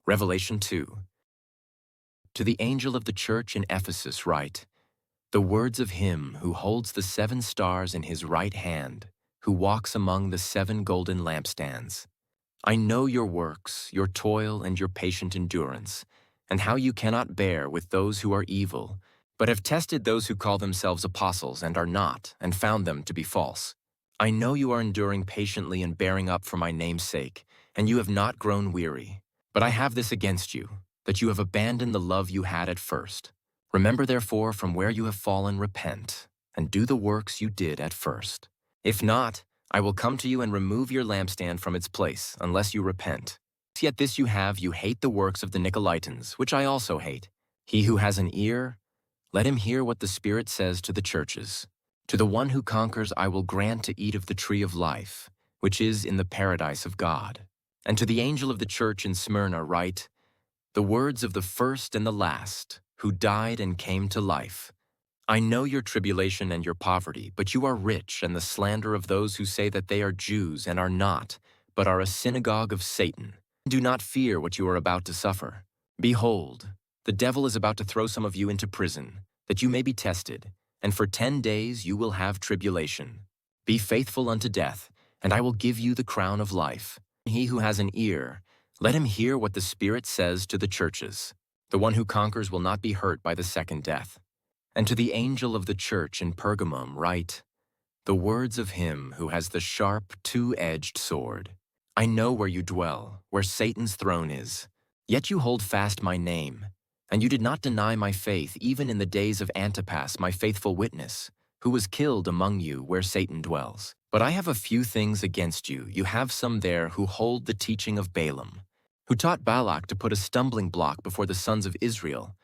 Revelation 2. To the angel of the church in Ephesus write, the words of him who holds the 7 stars in his right hand, who walks among the 7 golden lampstands. I know your works, your toil, and your patient endurance, and how you cannot bear with those who are evil, but have tested those who call themselves apostles and are not, and found them to be false. I know you are enduring patiently and bearing up for my name's sake, and you have not grown weary. But I have this against you, that you have abandoned the love you had at first. Remember therefore from where you have fallen, repent, and do the works you did at first. If not, I will come to you and remove your lampstand from its place, unless you repent. Yet this you have, you hate the works of the Nicolaitans, which I also hate. He who has an ear, let him hear what the Spirit says to the churches. To the one who conquers I will grant to eat of the tree of life, which is in the paradise of God. And to the angel of the church in Smyrna write, the words of the first and the last, who died and came to life. I know your tribulation and your poverty, but you are rich, and the slander of those who say that they are Jews and are not, but are a synagogue of Satan. Do not fear what you are about to suffer. Behold, the devil is about to throw some of you into prison, that you may be tested, and for 10 days you will have tribulation. Be faithful unto death, and I will give you the crown of life. He who has an ear, let him hear what the Spirit says to the churches. The one who conquers will not be hurt by the second death. And to the angel of the church in Pergamum write, the words of him who has the sharp, 2-edged sword. I know where you dwell, where Satan's throne is. Yet you hold fast my name, and you did not deny my faith even in the days of Antipas, my faithful witness, who was killed among you where Satan dwells. But I have a few things against you. You have some there who hold the teaching of Balaam, who taught Balak to put a stumbling block before the sons of Israel,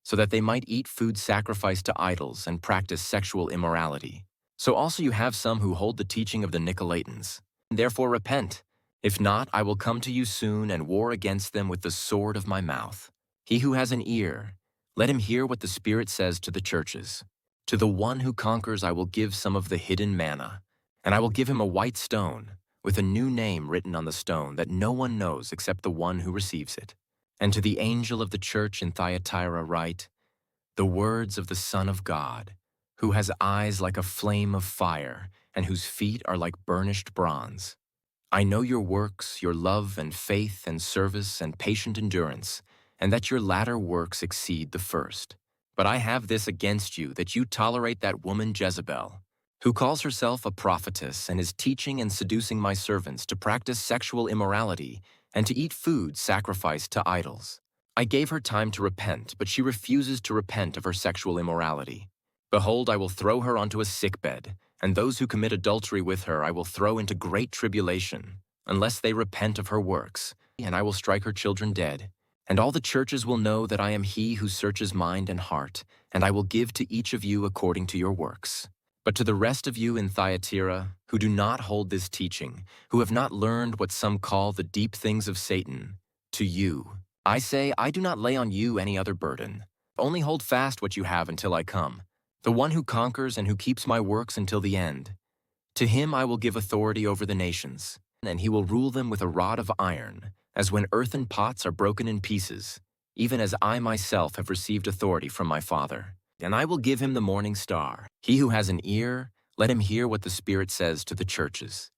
so that they might eat food sacrificed to idols and practice sexual immorality. So also you have some who hold the teaching of the Nicolaitans. Therefore repent. If not, I will come to you soon and war against them with the sword of my mouth. He who has an ear, let him hear what the Spirit says to the churches. To the one who conquers I will give some of the hidden manna, and I will give him a white stone, with a new name written on the stone that no one knows except the one who receives it. And to the angel of the church in Thyatira write, the words of the Son of God, who has eyes like a flame of fire, and whose feet are like burnished bronze. I know your works, your love and faith and service and patient endurance, and that your latter works exceed the first. But I have this against you, that you tolerate that woman Jezebel, who calls herself a prophetess and is teaching and seducing my servants to practice sexual immorality and to eat food sacrificed to idols. I gave her time to repent, but she refuses to repent of her sexual immorality. Behold, I will throw her onto a sickbed, and those who commit adultery with her I will throw into great tribulation, unless they repent of her works, and I will strike her children dead. And all the churches will know that I am he who searches mind and heart, and I will give to each of you according to your works. But to the rest of you in Thyatira, who do not hold this teaching, who have not learned what some call the deep things of Satan, to you, I say, I do not lay on you any other burden. Only hold fast what you have until I come. The one who conquers and who keeps my works until the end. To him I will give authority over the nations, and he will rule them with a rod of iron, as when earthen pots are broken in pieces, even as I myself have received authority from my Father. And I will give him the morning star. He who has an ear, let him hear what the Spirit says to the churches.